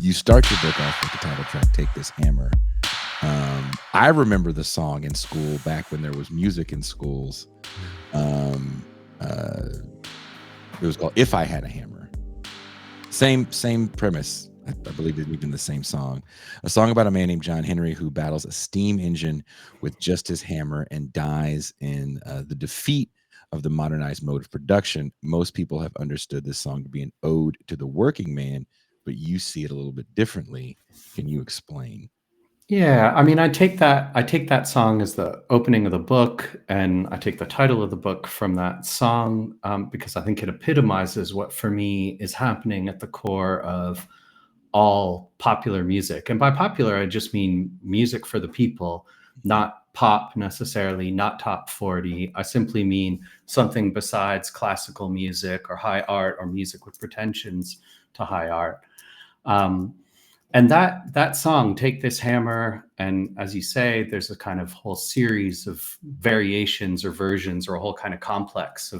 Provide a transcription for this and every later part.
you start your book off with the title track "Take This Hammer." I remember the song in school back when there was music in schools. Um, uh, it was called "If I Had a Hammer." Same premise. I believe it's even the same song. A song about a man named John Henry who battles a steam engine with just his hammer and dies in the defeat of the modernized mode of production. Most people have understood this song to be an ode to the working man, but you see it a little bit differently. Can you explain? Yeah, I mean, I take that song as the opening of the book, and I take the title of the book from that song, because I think it epitomizes what for me is happening at the core of all popular music. And by popular, I just mean music for the people, not pop necessarily, not top 40. I simply mean something besides classical music or high art or music with pretensions to high art. Um, and that song, "Take This Hammer," and as you say, there's a kind of whole series of variations or versions, or a whole kind of complex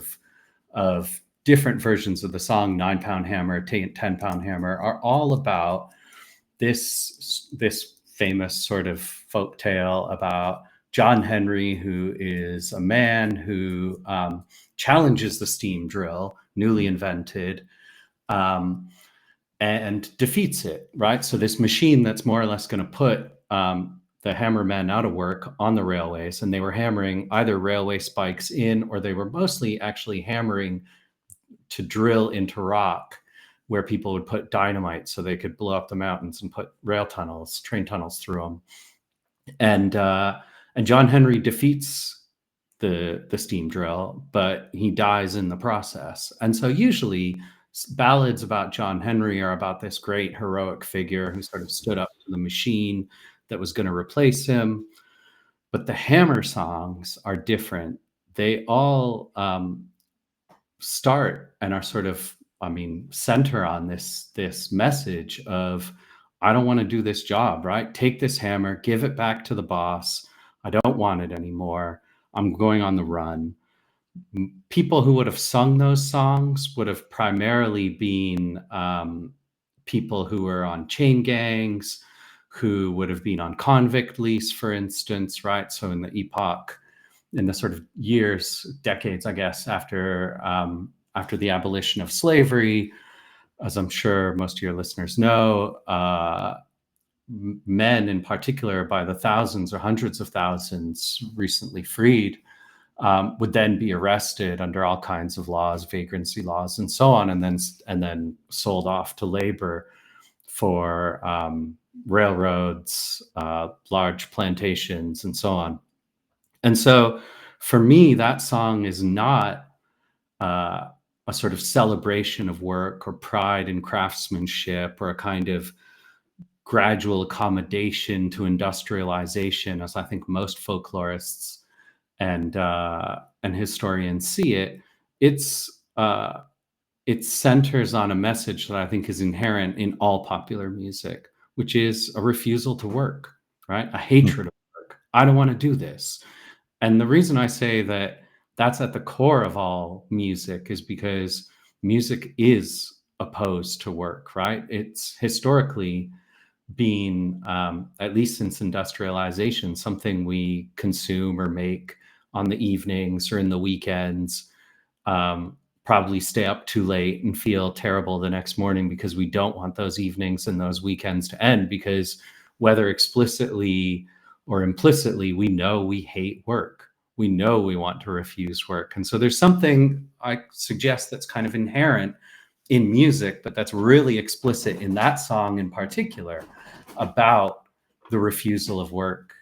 of different versions of the song. 9-pound hammer, 10-pound hammer are all about this famous sort of folk tale about John Henry, who is a man who challenges the steam drill, newly invented, um, and defeats it, right? So this machine that's more or less going to put the hammermen out of work on the railways, and they were hammering either railway spikes in, or they were mostly actually hammering to drill into rock, where people would put dynamite so they could blow up the mountains and put train tunnels through them. And John Henry defeats the steam drill, but he dies in the process. And so usually ballads about John Henry are about this great heroic figure who sort of stood up to the machine that was going to replace him. But the hammer songs are different. They all start and are sort of, I mean, center on this message of, I don't want to do this job, right? Take this hammer, give it back to the boss. I don't want it anymore. I'm going on the run. People who would have sung those songs would have primarily been people who were on chain gangs, who would have been on convict lease, for instance, right? So in the epoch, in the sort of years, decades, I guess, after the abolition of slavery, as I'm sure most of your listeners know, men in particular, by the thousands or hundreds of thousands recently freed, would then be arrested under all kinds of laws, vagrancy laws, and so on, and then sold off to labor for railroads, large plantations, and so on. And so, for me, that song is not a sort of celebration of work or pride in craftsmanship or a kind of gradual accommodation to industrialization, as I think most folklorists and historians see it. It centers on a message that I think is inherent in all popular music, which is a refusal to work, right? A hatred of work. I don't want to do this. And the reason I say that that's at the core of all music is because music is opposed to work, right? It's historically been, at least since industrialization, something we consume or make on the evenings or in the weekends, probably stay up too late and feel terrible the next morning because we don't want those evenings and those weekends to end, because whether explicitly or implicitly, we know we hate work. We know we want to refuse work. And so there's something I suggest that's kind of inherent in music, but that's really explicit in that song in particular, about the refusal of work,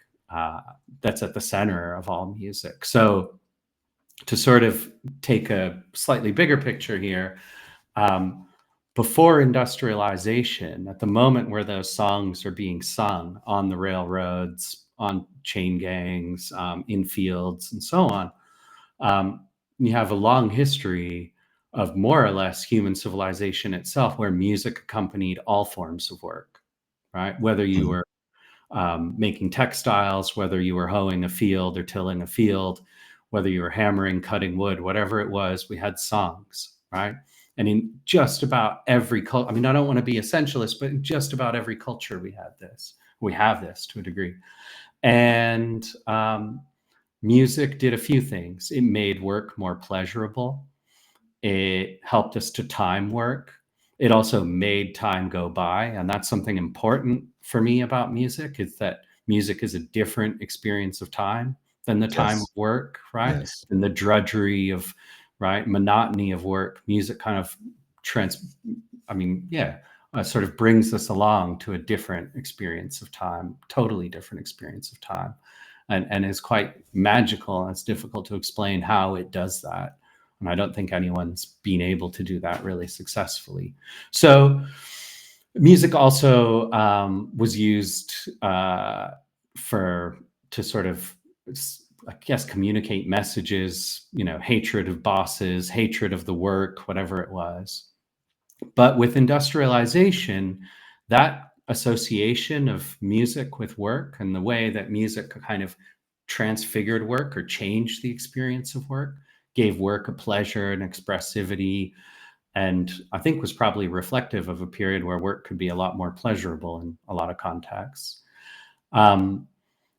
that's at the center of all music. So to sort of take a slightly bigger picture here, before industrialization, at the moment where those songs are being sung on the railroads, on chain gangs, in fields, and so on, you have a long history of more or less human civilization itself, where music accompanied all forms of work, right? Whether you were making textiles, whether you were hoeing a field or tilling a field, whether you were hammering, cutting wood, whatever it was, we had songs, right? And in just about every culture, I mean, I don't want to be essentialist, but in just about every culture we have this to a degree. And music did a few things. It made work more pleasurable. It helped us to time work. It also made time go by. And that's something important for me about music, is that music is a different experience of time than the time of Yes. work, right? Yes. And the drudgery of, right, monotony of work. Music kind of sort of brings us along to a different experience of time, totally different experience of time. And is quite magical. And it's difficult to explain how it does that. And I don't think anyone's been able to do that really successfully. So music also was used to sort of, I guess, communicate messages, hatred of bosses, hatred of the work, whatever it was. But with industrialization, that association of music with work and the way that music kind of transfigured work or changed the experience of work, gave work a pleasure and expressivity, and I think was probably reflective of a period where work could be a lot more pleasurable in a lot of contexts.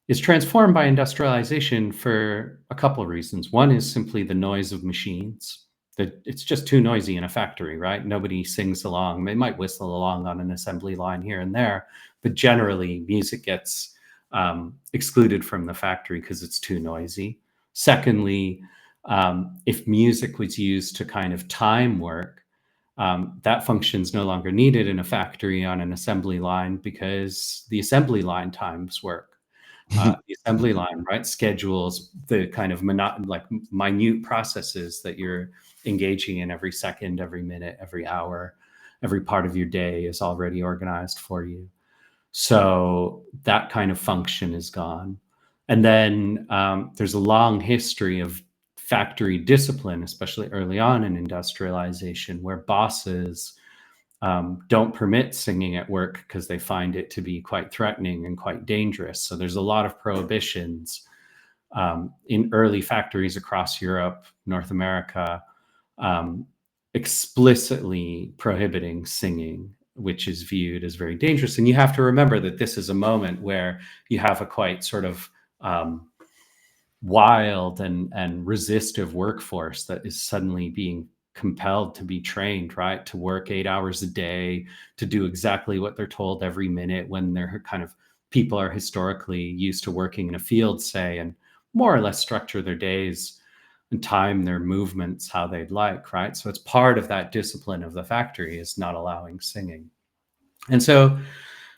Is transformed by industrialization for a couple of reasons. One is simply the noise of machines. That it's just too noisy in a factory, right? Nobody sings along. They might whistle along on an assembly line here and there, but generally music gets excluded from the factory because it's too noisy. Secondly, if music was used to kind of time work, that function's no longer needed in a factory on an assembly line because the assembly line times work. The assembly line, right, schedules the kind of minute processes that you're engaging in every second, every minute, every hour, every part of your day is already organized for you. So that kind of function is gone. And then there's a long history of factory discipline, especially early on in industrialization, where bosses don't permit singing at work because they find it to be quite threatening and quite dangerous. So there's a lot of prohibitions in early factories across Europe, North America, explicitly prohibiting singing, which is viewed as very dangerous. And you have to remember that this is a moment where you have a quite sort of wild and resistive workforce that is suddenly being compelled to be trained, right, to work 8 hours a day, to do exactly what they're told every minute, when they're kind of, people are historically used to working in a field, say, and more or less structure their days and time their movements how they'd like, right? So it's part of that discipline of the factory is not allowing singing. And so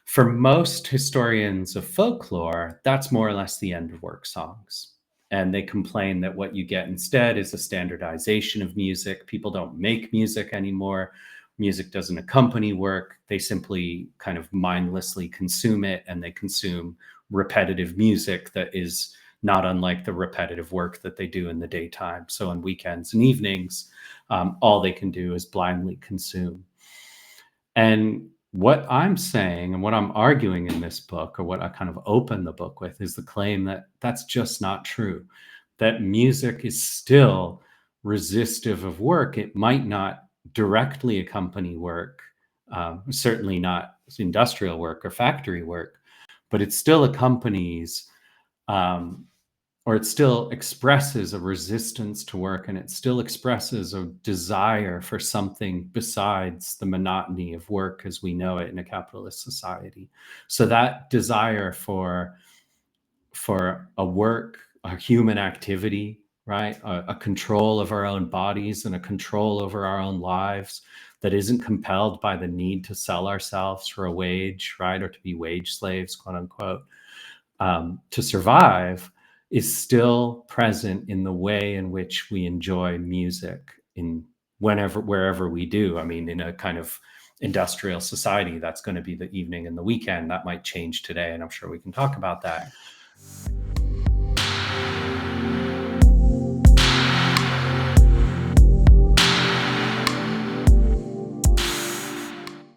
for most historians of folklore, that's more or less the end of work songs. And they complain that what you get instead is a standardization of music. People don't make music anymore. Music doesn't accompany work. They simply kind of mindlessly consume it, and they consume repetitive music that is not unlike the repetitive work that they do in the daytime. So on weekends and evenings, all they can do is blindly consume. And what I'm saying and what I'm arguing in this book, or what I kind of open the book with, is the claim that that's just not true. That music is still resistive of work. It might not directly accompany work, certainly not industrial work or factory work, but it still accompanies or it still expresses a resistance to work, and it still expresses a desire for something besides the monotony of work as we know it in a capitalist society. So that desire for a work, a human activity, right, a control of our own bodies and a control over our own lives that isn't compelled by the need to sell ourselves for a wage, right, or to be wage slaves, quote unquote, to survive, is still present in the way in which we enjoy music in wherever we do. I mean, in a kind of industrial society, that's going to be the evening and the weekend. That might change today, and I'm sure we can talk about that.